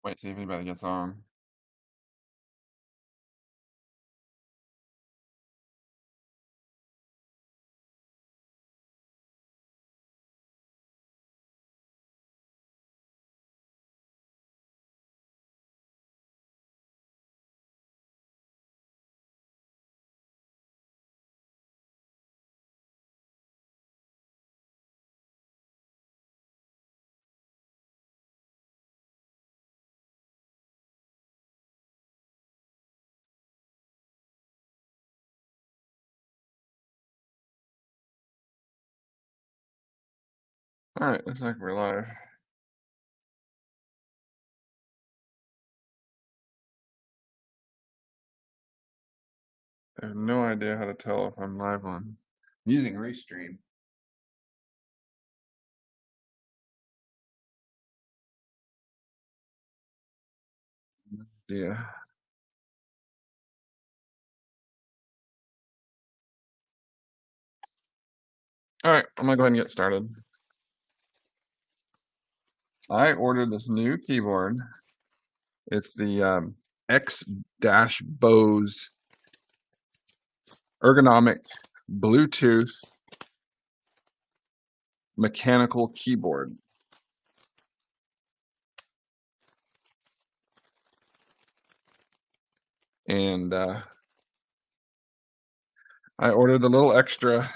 Wait, see if anybody gets on. All right, looks like we're live. I have no idea how to tell if I'm live on using Restream. Yeah. All right, I'm gonna go ahead and get started. I ordered this new keyboard. It's the X-Bose ergonomic Bluetooth mechanical keyboard. And I ordered the little extra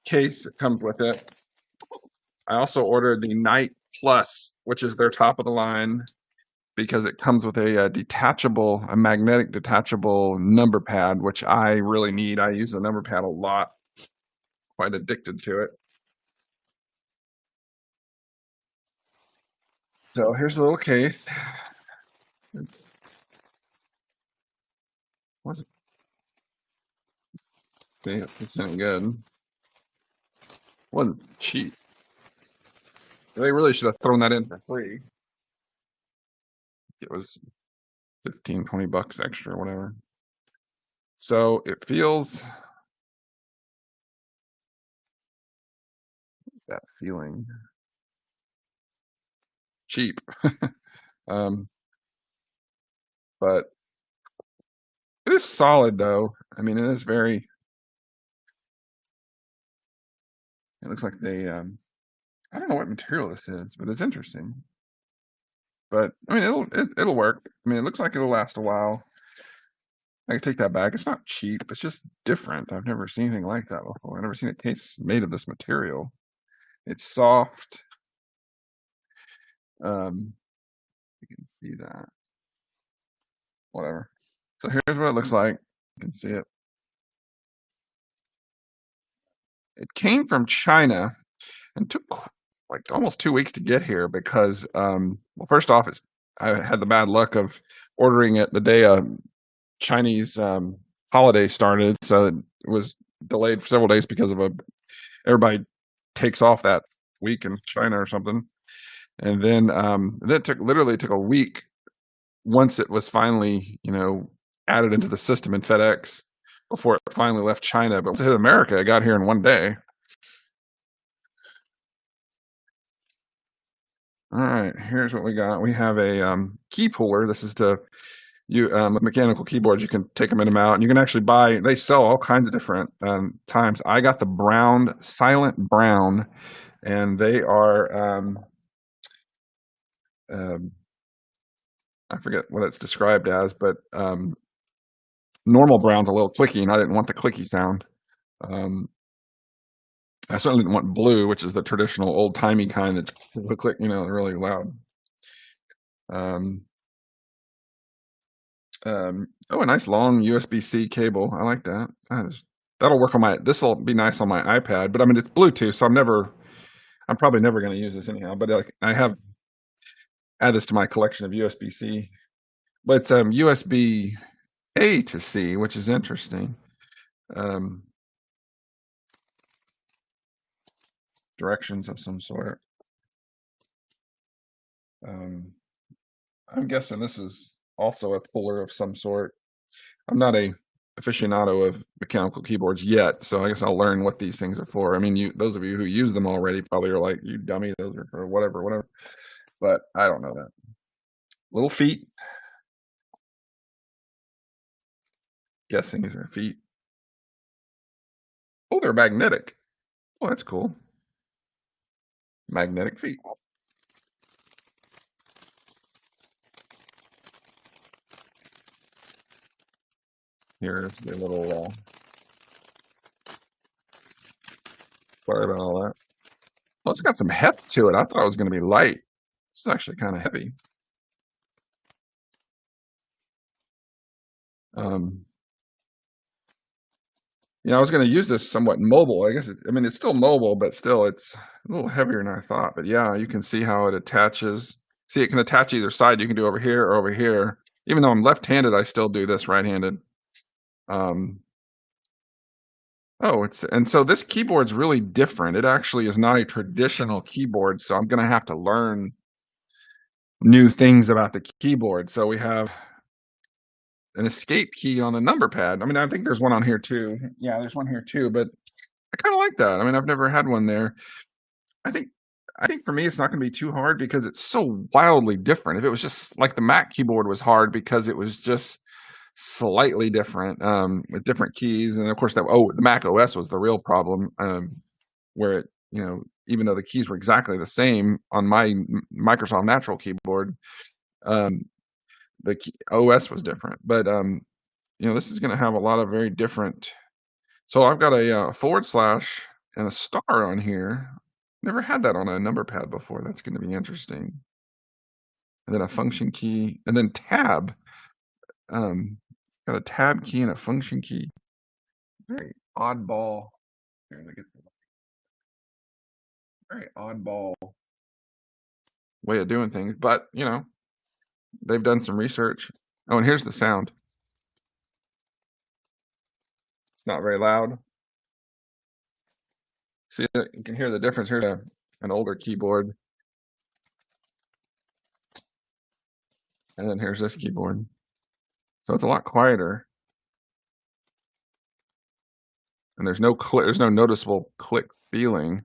case that comes with it. I also ordered the Night Plus, which is their top of the line, because it comes with a magnetic detachable number pad, which I really need. I use the number pad a lot, quite addicted to it. So here's the little case. What's it? See, it's not good. Wasn't cheap. They really should have thrown that in for free. It was 15, 20 bucks extra, whatever. So it feels that feeling cheap. But it is solid though. I mean, it is very, it looks like they, I don't know what material this is, but it's interesting. But I mean, it'll work. I mean, it looks like it'll last a while. I can take that back. It's not cheap. It's just different. I've never seen anything like that before. I've never seen a case made of this material. It's soft. You can see that. Whatever. So here's what it looks like. You can see it. It came from China and took like almost 2 weeks to get here because, well, first off, I had the bad luck of ordering it the day a Chinese holiday started, so it was delayed for several days because of everybody takes off that week in China or something, and then that literally took a week once it was finally added into the system in FedEx before it finally left China. But once it hit America, it got here in one day. All right, here's what we got. We have a key puller. This is with mechanical keyboards. You can take them in and out, and you can actually buy. They sell all kinds of different times. I got the brown, silent brown, and they are. I forget what it's described as, but normal brown's a little clicky, and I didn't want the clicky sound. I certainly didn't want blue, which is the traditional old-timey kind that's click, really loud. Oh, a nice long USB-C cable. I like that. That'll work on this will be nice on my iPad, but I mean, it's Bluetooth, so I'm probably never going to use this anyhow, but I have add this to my collection of USB-C, but it's USB-A to C, which is interesting. Directions of some sort. I'm guessing this is also a puller of some sort. I'm not a aficionado of mechanical keyboards yet, so I guess I'll learn what these things are for. I mean, those of you who use them already probably are like, you dummy, those are for whatever. But I don't know that. Little feet. Guessing these are feet. Oh, they're magnetic. Oh, that's cool. Magnetic feet. Here's the little. Sorry about all that. Well, it's got some heft to it. I thought it was going to be light. It's actually kind of heavy. Um, I was going to use this somewhat mobile. I guess. It's still mobile, but still, it's a little heavier than I thought. But yeah, you can see how it attaches. See, it can attach either side. You can do over here or over here. Even though I'm left-handed, I still do this right-handed. And so this keyboard's really different. It actually is not a traditional keyboard, so I'm going to have to learn new things about the keyboard. So we have an escape key on the number pad. I think there's one on here too. Yeah, there's one here too, but I kind of like that. I've never had one there. I think for me it's not going to be too hard because it's so wildly different. If it was just like the Mac keyboard was hard because it was just slightly different with different keys, and of course the Mac OS was the real problem, where it, even though the keys were exactly the same on my Microsoft Natural keyboard, the OS was different. But this is going to have a lot of very different. So I've got a forward slash and a star on here. Never had that on a number pad before. That's going to be interesting. And then a function key, and then tab. Got a tab key and a function key. Very oddball. Here, let me get very oddball way of doing things, but they've done some research. Oh, and here's the sound. It's not very loud. See, you can hear the difference. Here's an older keyboard, and then here's this keyboard. So it's a lot quieter, and there's no noticeable click feeling.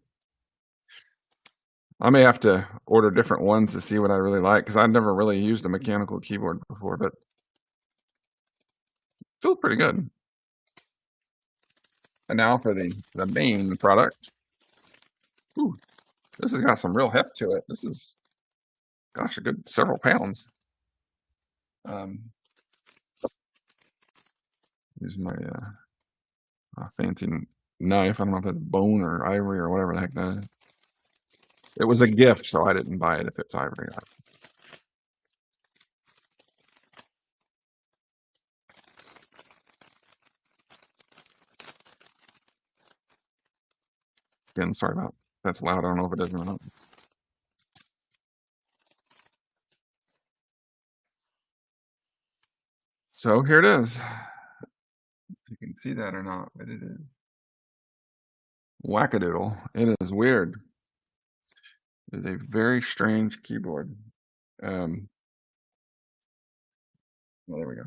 I may have to order different ones to see what I really like, because I've never really used a mechanical keyboard before, but it feels pretty good. And now for the main product. Ooh, this has got some real heft to it. This is, gosh, a good several pounds. Here's my fancy knife. I don't know if that's bone or ivory or whatever the heck that is. It was a gift, so I didn't buy it if it's ivory. Again, sorry about that's loud. I don't know if it is or not. So here it is. If you can see that or not, but it is wackadoodle. It is weird. It is a very strange keyboard. Well, there we go.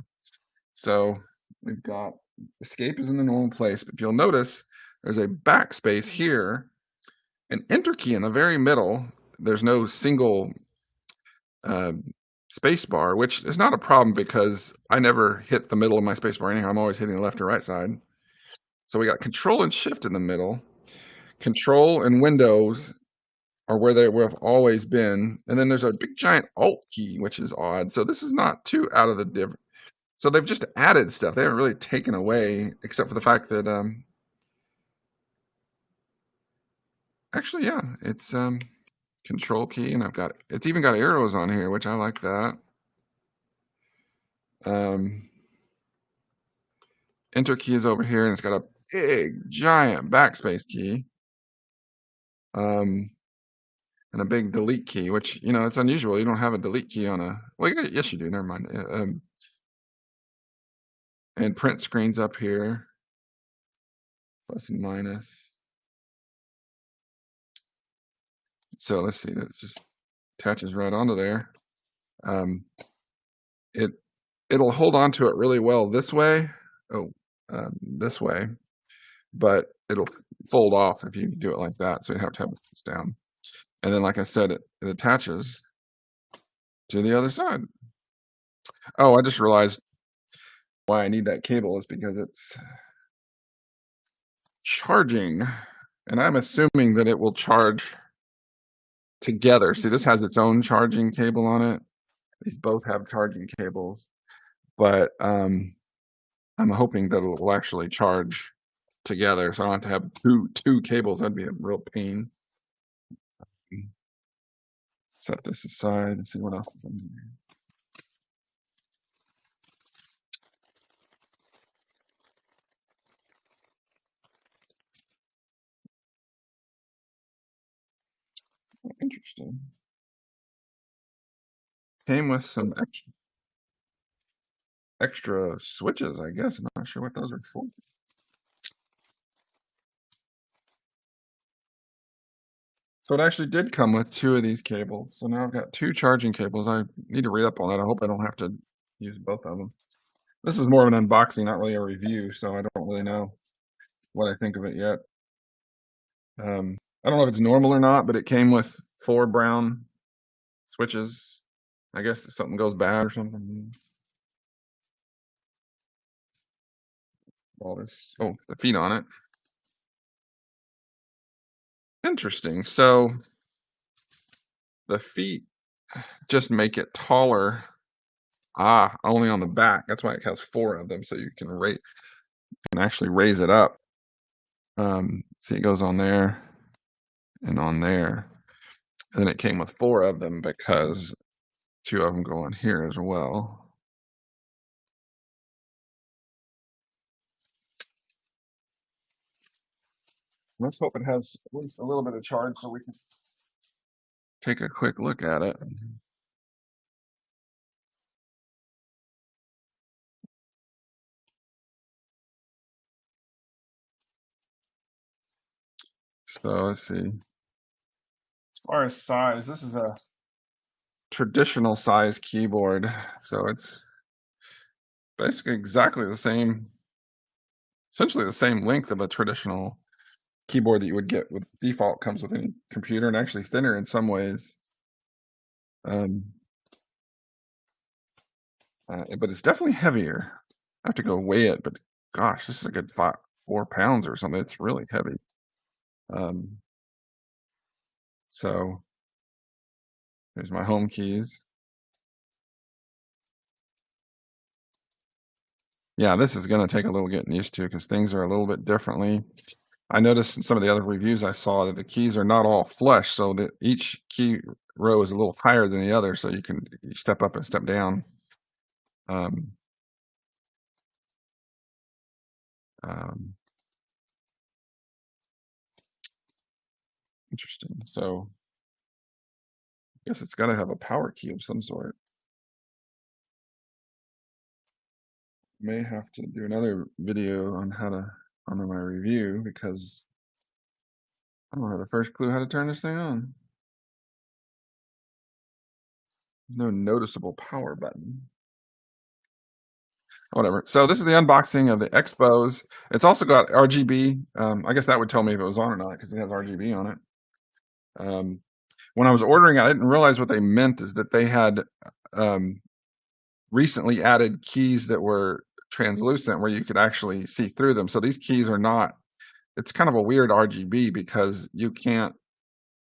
So we've got escape is in the normal place, but if you'll notice, there's a backspace here, an enter key in the very middle. There's no single space bar, which is not a problem because I never hit the middle of my space bar anyhow. I'm always hitting the left or right side. So we got Control and Shift in the middle. Control and Windows are where they have always been. And then there's a big giant Alt key, which is odd. So this is not too out of the div. So they've just added stuff. They haven't really taken away, except for the fact that actually, yeah, it's Control key, and it's even got arrows on here, which I like that. Enter key is over here, and it's got a big giant backspace key. And a big delete key, which, it's unusual. You don't have a delete key on a, well, yes, you do. Never mind. And print screens up here, plus and minus. So let's see, that just attaches right onto there. It'll hold on to it really well this way. This way, but it'll fold off if you do it like that. So you have to have this down. And then, like I said, it attaches to the other side. Oh, I just realized why I need that cable is because it's charging, and I'm assuming that it will charge together. See, this has its own charging cable on it. These both have charging cables, but I'm hoping that it will actually charge together, so I don't have to have two cables. That'd be a real pain. Set this aside and see what else is in here. Interesting. Came with some extra switches, I guess. I'm not sure what those are for. So it actually did come with two of these cables. So now I've got two charging cables. I need to read up on that. I hope I don't have to use both of them. This is more of an unboxing, not really a review, so I don't really know what I think of it yet. I don't know if it's normal or not, but it came with 4 brown switches. I guess if something goes bad or something. All this, oh, the feet on it. Interesting. So the feet just make it taller. Ah, only on the back. That's why it has 4 of them, so you can actually raise it up. See, it goes on there and on there. And then it came with 4 of them because 2 of them go on here as well. Let's hope it has at least a little bit of charge so we can take a quick look at it. So let's see. As far as size, this is a traditional size keyboard. So it's basically exactly the same, essentially the same length of a traditional keyboard that you would get with default, comes with any computer, and actually thinner in some ways. But it's definitely heavier. I have to go weigh it, but gosh, this is a good 4 pounds or something. It's really heavy. So there's my home keys. Yeah, this is going to take a little getting used to because things are a little bit differently. I noticed in some of the other reviews I saw that the keys are not all flush, so that each key row is a little higher than the other, so you step up and step down. Interesting. So I guess it's got to have a power key of some sort. May have to do another video on on my review because I don't have the first clue how to turn this thing on. No noticeable power button. Whatever. So this is the unboxing of the Expos. It's also got RGB. I guess that would tell me if it was on or not because it has RGB on it. When I was ordering it, I didn't realize what they meant is that they had recently added keys that were translucent where you could actually see through them. So these keys are not, it's kind of a weird RGB because you can't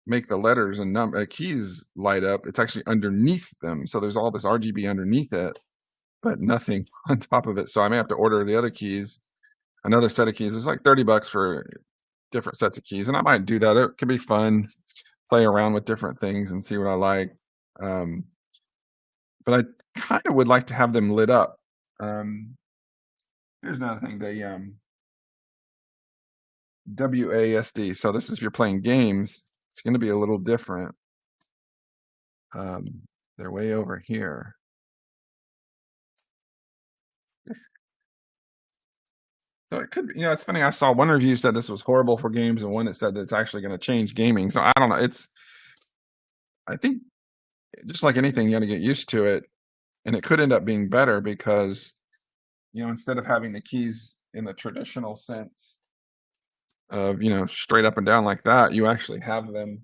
make the letters and keys light up. It's actually underneath them. So there's all this RGB underneath it, but nothing on top of it. So I may have to order the other keys, another set of keys. It's like $30 for different sets of keys. And I might do that. It could be fun, play around with different things and see what I like. But I kind of would like to have them lit up. Here's another thing. They WASD. So this is if you're playing games, it's going to be a little different. They're way over here. So it could be, it's funny. I saw one review said this was horrible for games and one that said that it's actually going to change gaming. So I don't know. I think just like anything, you got to get used to it. And it could end up being better because, instead of having the keys in the traditional sense of, straight up and down like that, you actually have them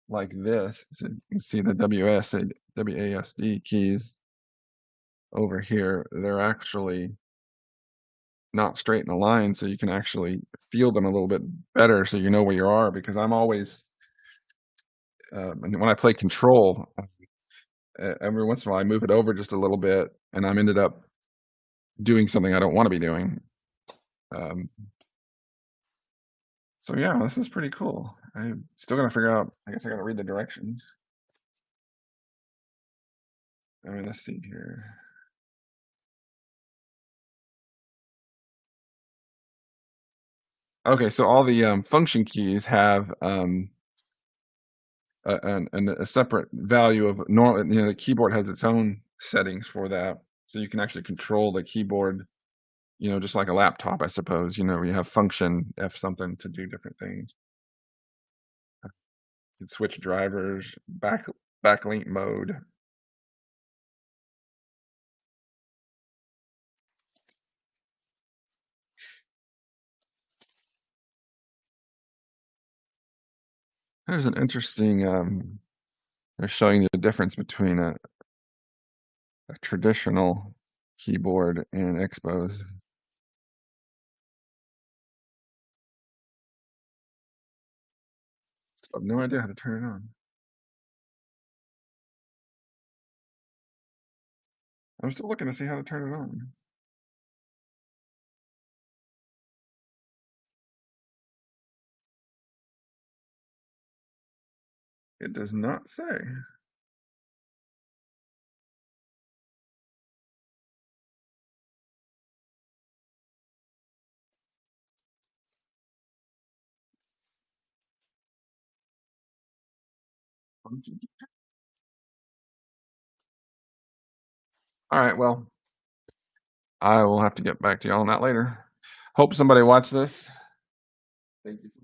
like this. So you can see the WS, WASD keys over here, they're actually not straight in a line, so you can actually feel them a little bit better so you know where you are, because I'm always, and when I play control, every once in a while I move it over just a little bit, and I'm ended up doing something I don't want to be doing. Um, so yeah, this is pretty cool. I'm still gonna figure out. I guess I gotta read the directions. I mean, let's see here. Okay, so all the function keys have a separate value of normal. You know, the keyboard has its own settings for that, so you can actually control the keyboard. You know, just like a laptop, I suppose. You know, you have function F something to do different things. You can switch drivers, backlink mode. There's an interesting. They're showing the difference between a traditional keyboard and Expos. I have no idea how to turn it on. I'm still looking to see how to turn it on. It does not say. All right, well, I will have to get back to y'all on that later. Hope somebody watched this. Thank you.